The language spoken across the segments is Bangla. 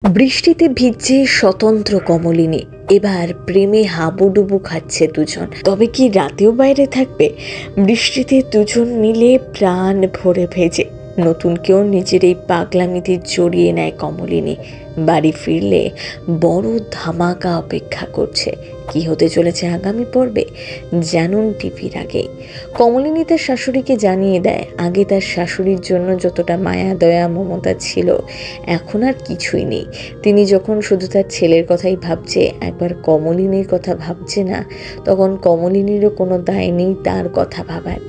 বৃষ্টিতে ভিজছে স্বতন্ত্র কমলিনী। এবার প্রেমে হাবুডুবু খাচ্ছে দুজন। তবে কি রাতেও বাইরে থাকবে? বৃষ্টিতে দুজন মিলে প্রাণ ভরে ভেজে নতুন কেউ নিজের এই পাগলামিতে জড়িয়ে নেয় কমলিনী। বাড়ি ফিরলে বড় ধামাকা অপেক্ষা করছে। কি হতে চলেছে আগামী পর্বে জানুন টিভির আগে। কমলিনী তার শাশুড়িকে জানিয়ে দেয়, আগে তার শাশুড়ির জন্য যতটা মায়া দয়া মমতা ছিল এখন আর কিছুই নেই। তিনি যখন শুধু তার ছেলের কথাই ভাবছে, একবার কমলিনীর কথা ভাবছে না, তখন কমলিনীরও কোনো দায় নেই তার কথা ভাবার।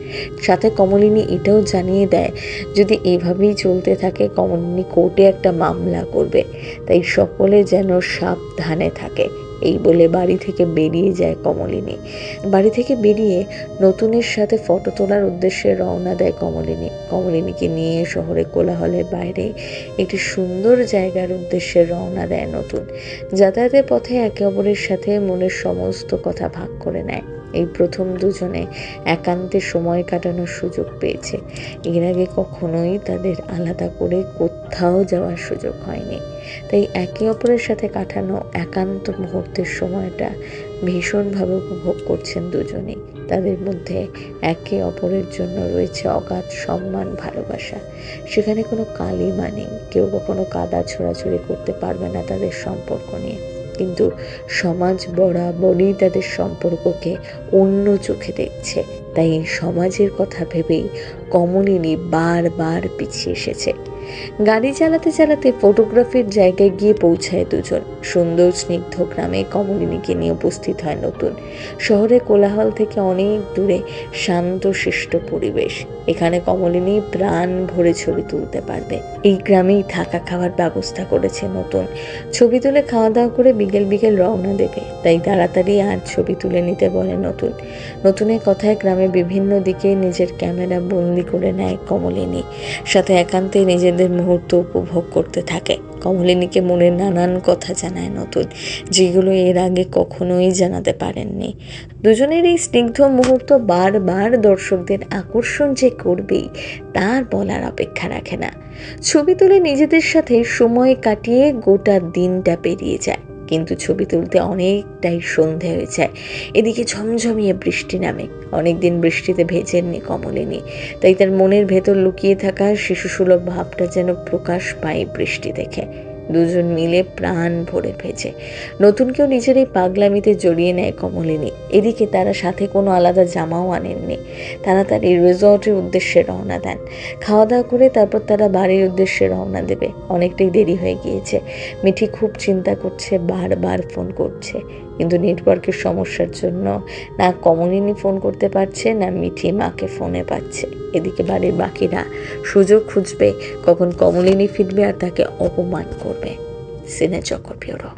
সাথে কমলিনী এটাও জানিয়ে দেয়, যদি এভাবেই চলতে থাকে কমলিনী কোর্টে একটা মামলা করবে, তাই সকলে যেন সাবধানে থাকে। এই বলে বাড়ি থেকে বেরিয়ে যায় কমলিনী। বাড়ি থেকে বেরিয়ে নতুনের সাথে ফটো তোলার উদ্দেশ্যে রওনা দেয় কমলিনী। কমলিনীকে নিয়ে শহরে কোলাহলের বাইরে একটি সুন্দর জায়গার উদ্দেশ্যে রওনা দেয় নতুন। যাতায়াতের পথে একে অপরের সাথে মনের সমস্ত কথা ভাগ করে নেয়। এই প্রথম দুজনে একান্তে সময় কাটানোর সুযোগ পেয়েছে। এর আগে কখনোই তাদের আলাদা করে কোথাও যাওয়ার সুযোগ হয়নি। তাই একে অপরের সাথে কাটানো একান্ত মুহূর্তের সময়টা ভীষণভাবে উপভোগ করছেন দুজনেই। তাদের মধ্যে একে অপরের জন্য রয়েছে অগাধ সম্মান, ভালোবাসা। সেখানে কোনো কালিমা নেই, কেউ কখনো কাদা ছোড়াছুড়ি করতে পারবে না তাদের সম্পর্ক নিয়ে। কিন্তু সমাজ বরাবরই তাদের সম্পর্ককে অন্য চোখে দেখছে। তাই এই সমাজের কথা ভেবেই কমলিনী বারবার পিছিয়ে এসেছে। গাড়ি চালাতে চালাতে ফটোগ্রাফির জায়গায় গিয়ে পৌঁছায় দুজন। সুন্দর স্নিগ্ধ গ্রামে কমলিনীকে নিয়ে উপস্থিত হয় নতুন। শহরে কোলাহল থেকে অনেক দূরে শান্ত শিষ্ট পরিবেশ। এখানে কমলিনী প্রাণ ভরে ছবি তুলতে পারবে। এই গ্রামেই থাকা খাওয়ার ব্যবস্থা করেছে নতুন। ছবি তুলে খাওয়া দাওয়া করে বিকেল বিকেল রওনা দেবে, তাই তাড়াতাড়ি আর ছবি তুলে নিতে বলে নতুন। নতুনের কথায় গ্রামে বিভিন্ন দিকে নিজের ক্যামেরা বন্দি করে নেয় কমলিনী। সাথে একান্তে নিজেদের মুহূর্ত উপভোগ করতে থাকে। কমলিনীকে মনের নানান কথা জানায় নতুন, যেগুলো এর আগে কখনোই জানাতে পারেননি। দুজনের এই স্নিগ্ধ মুহূর্ত বারবার দর্শকদের আকর্ষণ যে করবেই তার বলার অপেক্ষা রাখে না। ছবি তুলে নিজেদের সাথে সময় কাটিয়ে গোটা দিনটা পেরিয়ে যায়, কিন্তু ছবি তুলতে অনেকটাই সন্ধে হয়ে যায়। এদিকে ঝমঝমিয়ে বৃষ্টি নামে। অনেকদিন বৃষ্টিতে ভেজেননি কমলিনী, তাই তার মনের ভেতর লুকিয়ে থাকা শিশুসুলভ ভাবটা যেন প্রকাশ পায় বৃষ্টি দেখে। দুজন মিলে প্রাণ ভরে ভেজে নতুনকেও নিজের এই পাগলামিতে জড়িয়ে নেয় কমলিনী। এদিকে তারা সাথে কোনো আলাদা জামাও আনেননি। তাড়াতাড়ি রিসর্টের উদ্দেশ্যে রওনা দেন। খাওয়া দাওয়া করে তারপর তারা বাড়ির উদ্দেশ্যে রওনা দেবে। অনেকটাই দেরি হয়ে গিয়েছে। মিঠি খুব চিন্তা করছে, বারবার ফোন করছে, কিন্তু নেটওয়ার্কের সমস্যার জন্য না কমলিনী ফোন করতে পারছে, না মিঠি মাকে ফোনে পাচ্ছে। এদিকে বাড়ির বাকিরা সুযোগ খুঁজবে কখন কমলিনী ফিরবে আর তাকে অপমান করবে। সিনে চক্র ব্যুরো।